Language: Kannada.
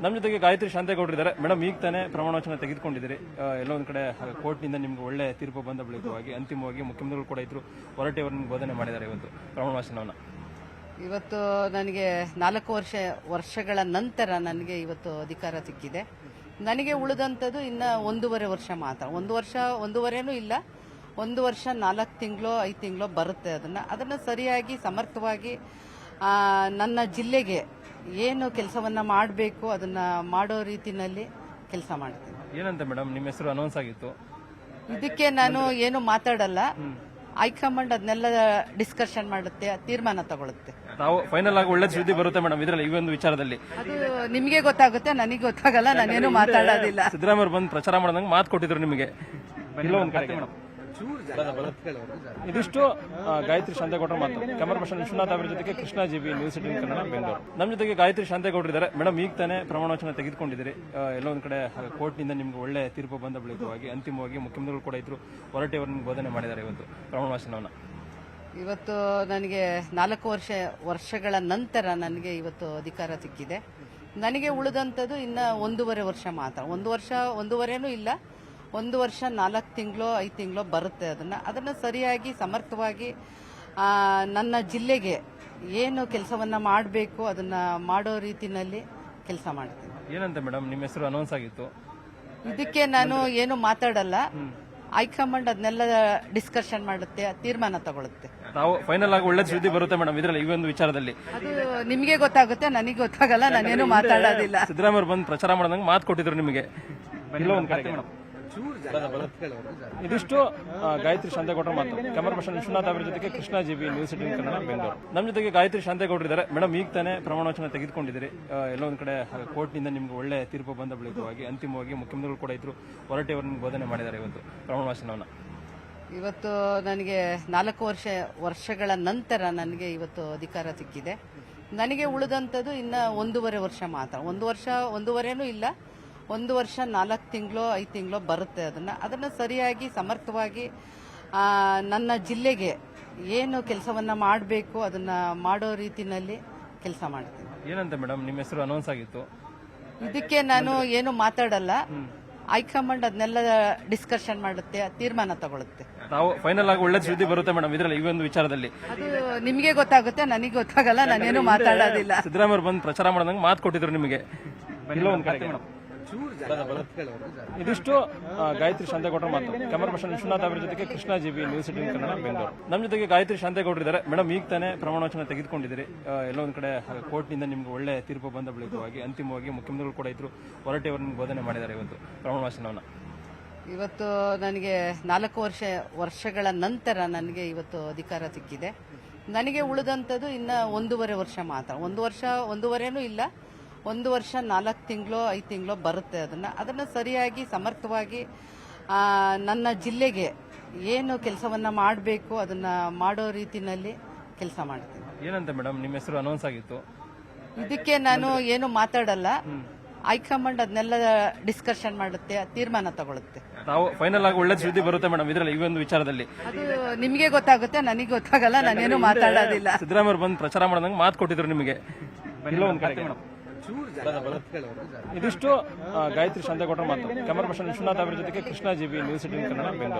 ನಮ್ಮ ಜೊತೆಗೆ ಗಾಯತ್ರಿ ಶಾಂತೇಗೌಡರು ಇದ್ದಾರೆ. ಮೇಡಮ್, ಈಗ ತಾನೇ ಪ್ರಮಾಣ ವಚನ ತೆಗೆದುಕೊಂಡಿದ್ದೀರಿ. ಎಲ್ಲೋ ಒಂದ್ ಕಡೆ ಕೋರ್ಟ್ನಿಂದ ನಿಮ್ಗೆ ಒಳ್ಳೆ ತೀರ್ಪು ಬಂದ ಬಳಿಕವಾಗಿ ಅಂತಿಮವಾಗಿ ಮುಖ್ಯಮಂತ್ರಿಗಳು ಕೂಡ ಇದ್ರು, ಹೊರಟಿ ಅವರನ್ನು ಬೋಧನೆ ಮಾಡಿದ್ದಾರೆ ಇವತ್ತು ಪ್ರಮಾಣ ವಚನವನ್ನ. ಇವತ್ತು ನನಗೆ 4 ವರ್ಷಗಳ ನಂತರ ನನಗೆ ಇವತ್ತು ಅಧಿಕಾರ ಸಿಕ್ಕಿದೆ. ನನಗೆ ಉಳಿದಂಥದ್ದು ಇನ್ನು 1.5 ವರ್ಷ ಮಾತ್ರ. 1 ವರ್ಷ 1.5 ಇಲ್ಲ, 1 ವರ್ಷ 4 ತಿಂಗಳು 5 ತಿಂಗಳು ಬರುತ್ತೆ. ಅದನ್ನು ಸರಿಯಾಗಿ ಸಮರ್ಥವಾಗಿ ನನ್ನ ಜಿಲ್ಲೆಗೆ ಏನು ಕೆಲಸವನ್ನ ಮಾಡಬೇಕು ಅದನ್ನ ಮಾಡೋ ರೀತಿನಲ್ಲಿ ಕೆಲಸ ಮಾಡ್ತೀನಿ. ಏನಂತ ಮೇಡಮ್, ನಿಮ್ಮ ಹೆಸರು ಅನೌನ್ಸ್ ಆಗಿತ್ತು. ಇದಕ್ಕೆ ನಾನು ಏನು ಮಾತಾಡಲ್ಲ. ಹೈಕಮಾಂಡ್ ಅದನ್ನೆಲ್ಲ ಡಿಸ್ಕಷನ್ ಮಾಡುತ್ತೆ, ತೀರ್ಮಾನ ತಗೊಳುತ್ತೆ. ತಾವು ಫೈನಲ್ ಆಗಿ ಒಳ್ಳೆ ಸುದ್ದಿ ಬರುತ್ತೆ ಮೇಡಮ್ ಇದರಲ್ಲಿ, ಈ ಒಂದು ವಿಚಾರದಲ್ಲಿ. ಅದು ನಿಮಗೆ ಗೊತ್ತಾಗುತ್ತೆ, ನನಗೆ ಗೊತ್ತಾಗಲ್ಲ. ನಾನೇನು ಮಾತಾಡೋದಿಲ್ಲ. ಸಿದ್ದರಾಮಯ್ಯ ಬಂದು ಪ್ರಚಾರ ಮಾಡಿದಂಗೆ ಮಾತು ಕೊಟ್ಟಿದ್ರು ನಿಮಗೆ. ಇದಿಷ್ಟು ಗಾಯತ್ರಿ ಶಾಂತೇಗೌಡರ ಮಾತು. ಕ್ಯಾಮರಾ ಪರ್ಸನ್ ವಿಶ್ವನಾಥ್ ಅವರ ಜೊತೆಗೆ ಕೃಷ್ಣ ಜಿಬಿ, ನ್ಯೂಸ್ 18 ಕನ್ನಡ, ಬೆಂಗಳೂರು. ನಮ್ಮ ಜೊತೆಗೆ ಗಾಯತ್ರಿ ಶಾಂತೇಗೌಡರು ಇದ್ದಾರೆ. ಮೇಡಮ್, ಈಗ ತಾನೇ ಪ್ರಮಾಣ ವಚನ ತೆಗೆದುಕೊಂಡಿದ್ದೀರಿ. ಎಲ್ಲೋ ಒಂದ್ ಕಡೆ ಕೋರ್ಟ್ನಿಂದ ನಿಮ್ಗೆ ಒಳ್ಳೆ ತೀರ್ಪು ಬಂದ ಬಳಿಕವಾಗಿ ಅಂತಿಮವಾಗಿ ಮುಖ್ಯಮಂತ್ರಿಗಳು ಕೂಡ ಇದ್ರು, ಹೊರಟಿ ಅವರನ್ನು ಬೋಧನೆ ಮಾಡಿದ್ದಾರೆ ಇವತ್ತು ಪ್ರಮಾಣ ವಚನವನ್ನ. ಇವತ್ತು ನನಗೆ 4 ವರ್ಷಗಳ ನಂತರ ನನಗೆ ಇವತ್ತು ಅಧಿಕಾರ ಸಿಕ್ಕಿದೆ. ನನಗೆ ಉಳಿದಂಥದ್ದು ಇನ್ನು 1.5 ವರ್ಷ ಮಾತ್ರ. 1 ವರ್ಷ 1.5 ಇಲ್ಲ, 1 ವರ್ಷ 4 ತಿಂಗಳು 5 ತಿಂಗಳು ಬರುತ್ತೆ. ಅದನ್ನು ಸರಿಯಾಗಿ ಸಮರ್ಥವಾಗಿ ನನ್ನ ಜಿಲ್ಲೆಗೆ ಏನು ಕೆಲಸವನ್ನ ಮಾಡಬೇಕು ಅದನ್ನ ಮಾಡೋ ರೀತಿನಲ್ಲಿ ಕೆಲಸ ಮಾಡ್ತೀನಿ. ಏನಂತ ಮೇಡಮ್, ನಿಮ್ಮ ಹೆಸರು ಅನೌನ್ಸ್ ಆಗಿತ್ತು. ಇದಕ್ಕೆ ನಾನು ಏನು ಮಾತಾಡಲ್ಲ. ಹೈಕಮಾಂಡ್ ಅದನ್ನೆಲ್ಲ ಡಿಸ್ಕಷನ್ ಮಾಡುತ್ತೆ, ತೀರ್ಮಾನ ತಗೊಳುತ್ತೆ. ತಾವು ಫೈನಲ್ ಆಗಿ ಒಳ್ಳೆ ಸುದ್ದಿ ಬರುತ್ತೆ ಮೇಡಮ್ ಇದರಲ್ಲಿ, ಈ ಒಂದು ವಿಚಾರದಲ್ಲಿ. ಅದು ನಿಮಗೆ ಗೊತ್ತಾಗುತ್ತೆ, ನನಗೆ ಗೊತ್ತಾಗಲ್ಲ. ನಾನೇನು ಮಾತಾಡೋದಿಲ್ಲ. ಸಿದ್ದರಾಮಯ್ಯ ಬಂದು ಪ್ರಚಾರ ಮಾಡಿದಂಗೆ ಮಾತು ಕೊಟ್ಟಿದ್ರು ನಿಮಗೆ. ಇದಿಷ್ಟು ಗಾಯತ್ರಿ ಶಾಂತೇಗೌಡರ ಮಾತು. ಕ್ಯಾಮರಾ ಪರ್ಸನ್ ವಿಶ್ವನಾಥ್ ಅವರ ಜೊತೆಗೆ ಕೃಷ್ಣ ಜಿಬಿ, ನ್ಯೂಸ್ 18 ಕನ್ನಡ, ಬೆಂಗಳೂರು. ನಮ್ಮ ಜೊತೆಗೆ ಗಾಯತ್ರಿ ಶಾಂತೇಗೌಡರು ಇದ್ದಾರೆ. ಮೇಡಮ್, ಈಗ ತಾನೇ ಪ್ರಮಾಣ ವಚನ ತೆಗೆದುಕೊಂಡಿದ್ದೀರಿ. ಎಲ್ಲೋ ಒಂದ್ ಕಡೆ ಕೋರ್ಟ್ನಿಂದ ನಿಮ್ಗೆ ಒಳ್ಳೆ ತೀರ್ಪು ಬಂದ ಬಳಿಕವಾಗಿ ಅಂತಿಮವಾಗಿ ಮುಖ್ಯಮಂತ್ರಿಗಳು ಕೂಡ ಇದ್ರು, ಹೊರಟಿ ಅವರನ್ನು ಬೋಧನೆ ಮಾಡಿದ್ದಾರೆ ಇವತ್ತು ಪ್ರಮಾಣ ವಚನವನ್ನ. ಇವತ್ತು ನನಗೆ 4 ವರ್ಷಗಳ ನಂತರ ನನಗೆ ಇವತ್ತು ಅಧಿಕಾರ ಸಿಕ್ಕಿದೆ. ನನಗೆ ಉಳಿದಂಥದ್ದು ಇನ್ನು 1.5 ವರ್ಷ ಮಾತ್ರ. 1 ವರ್ಷ 1.5 ಇಲ್ಲ, 1 ವರ್ಷ 4 ತಿಂಗಳು 5 ತಿಂಗಳು ಬರುತ್ತೆ. ಅದನ್ನು ಸರಿಯಾಗಿ ಸಮರ್ಥವಾಗಿ ನನ್ನ ಜಿಲ್ಲೆಗೆ ಏನು ಕೆಲಸವನ್ನ ಮಾಡಬೇಕು ಅದನ್ನ ಮಾಡೋ ರೀತಿನಲ್ಲಿ ಕೆಲಸ ಮಾಡ್ತೀನಿ. ಏನಂತ ಮೇಡಮ್, ನಿಮ್ಮ ಹೆಸರು ಅನೌನ್ಸ್ ಆಗಿತ್ತು. ಇದಕ್ಕೆ ನಾನು ಏನು ಮಾತಾಡಲ್ಲ. ಹೈಕಮಾಂಡ್ ಅದನ್ನೆಲ್ಲ ಡಿಸ್ಕಷನ್ ಮಾಡುತ್ತೆ, ತೀರ್ಮಾನ ತಗೊಳುತ್ತೆ. ತಾವು ಫೈನಲ್ ಆಗಿ ಒಳ್ಳೆ ಸುದ್ದಿ ಬರುತ್ತೆ ಮೇಡಮ್ ಇದರಲ್ಲಿ, ಈ ಒಂದು ವಿಚಾರದಲ್ಲಿ. ಅದು ನಿಮಗೆ ಗೊತ್ತಾಗುತ್ತೆ, ನನಗೆ ಗೊತ್ತಾಗಲ್ಲ. ನಾನೇನು ಮಾತಾಡೋದಿಲ್ಲ. ಸಿದ್ದರಾಮಯ್ಯ ಬಂದು ಪ್ರಚಾರ ಮಾಡಿದಂಗೆ ಮಾತು ಕೊಟ್ಟಿದ್ರು ನಿಮಗೆ. ಇದಿಷ್ಟು ಗಾಯತ್ರಿ ಶಾಂತೇಗೌಡರ ಮಾತು. ಕ್ಯಾಮರಾ ಪರ್ಸನ್ ವಿಶ್ವನಾಥ್ ಅವರ ಜೊತೆಗೆ ಕೃಷ್ಣ ಜಿಬಿ, ನ್ಯೂಸ್ 18 ಕನ್ನಡ, ಬೆಂಗಳೂರು. ನಮ್ಮ ಜೊತೆಗೆ ಗಾಯತ್ರಿ ಶಾಂತೇಗೌಡರು ಇದ್ದಾರೆ. ಮೇಡಮ್, ಈಗ ತಾನೇ ಪ್ರಮಾಣ ವಚನ ತೆಗೆದುಕೊಂಡಿದ್ದೀರಿ. ಎಲ್ಲೋ ಒಂದ್ ಕಡೆ ಕೋರ್ಟ್ನಿಂದ ನಿಮ್ಗೆ ಒಳ್ಳೆ ತೀರ್ಪು ಬಂದ ಬಳಿಕವಾಗಿ ಅಂತಿಮವಾಗಿ ಮುಖ್ಯಮಂತ್ರಿಗಳು ಕೂಡ ಇದ್ರು, ಹೊರಟಿ ಅವರನ್ನು ಬೋಧನೆ ಮಾಡಿದ್ದಾರೆ ಇವತ್ತು ಪ್ರಮಾಣ ವಚನವನ್ನ. ಇವತ್ತು ನನಗೆ 4 ವರ್ಷಗಳ ನಂತರ ನನಗೆ ಇವತ್ತು ಅಧಿಕಾರ ಸಿಕ್ಕಿದೆ. ನನಗೆ ಉಳಿದಂಥದ್ದು ಇನ್ನು 1.5 ವರ್ಷ ಮಾತ್ರ. 1 ವರ್ಷ 1.5 ಇಲ್ಲ, 1 ವರ್ಷ 4 ತಿಂಗಳು 5 ತಿಂಗಳು ಬರುತ್ತೆ. ಅದನ್ನು ಸರಿಯಾಗಿ ಸಮರ್ಥವಾಗಿ ನನ್ನ ಜಿಲ್ಲೆಗೆ ಏನು ಕೆಲಸವನ್ನ ಮಾಡಬೇಕು ಅದನ್ನ ಮಾಡೋ ರೀತಿನಲ್ಲಿ ಕೆಲಸ ಮಾಡ್ತೀನಿ. ಏನಂತ ಮೇಡಮ್, ನಿಮ್ಮ ಹೆಸರು ಅನೌನ್ಸ್ ಆಗಿತ್ತು. ಇದಕ್ಕೆ ನಾನು ಏನು ಮಾತಾಡಲ್ಲ. ಹೈಕಮಾಂಡ್ ಅದನ್ನೆಲ್ಲ ಡಿಸ್ಕಷನ್ ಮಾಡುತ್ತೆ, ತೀರ್ಮಾನ ತಗೊಳುತ್ತೆ. ತಾವು ಫೈನಲ್ ಆಗಿ ಒಳ್ಳೆ ಸುದ್ದಿ ಬರುತ್ತೆ ಮೇಡಮ್ ಇದರಲ್ಲಿ, ಈ ಒಂದು ವಿಚಾರದಲ್ಲಿ. ಅದು ನಿಮಗೆ ಗೊತ್ತಾಗುತ್ತೆ, ನನಗೆ ಗೊತ್ತಾಗಲ್ಲ. ನಾನೇನು ಮಾತಾಡೋದಿಲ್ಲ. ಸಿದ್ದರಾಮಯ್ಯ ಬಂದು ಪ್ರಚಾರ ಮಾಡಿದಂಗೆ ಮಾತು ಕೊಟ್ಟಿದ್ರು ನಿಮಗೆ. ಇದಿಷ್ಟು ಗಾಯತ್ರಿ ಶಾಂತೇಗೌಡರ ಮಾತು. ಕ್ಯಾಮರಾ ಪರ್ಸನ್ ವಿಶ್ವನಾಥ್ ಅವರ ಜೊತೆಗೆ ಕೃಷ್ಣ ಜಿಬಿ, ನ್ಯೂಸ್ 18 ಕನ್ನಡ, ಬೆಂಗಳೂರು.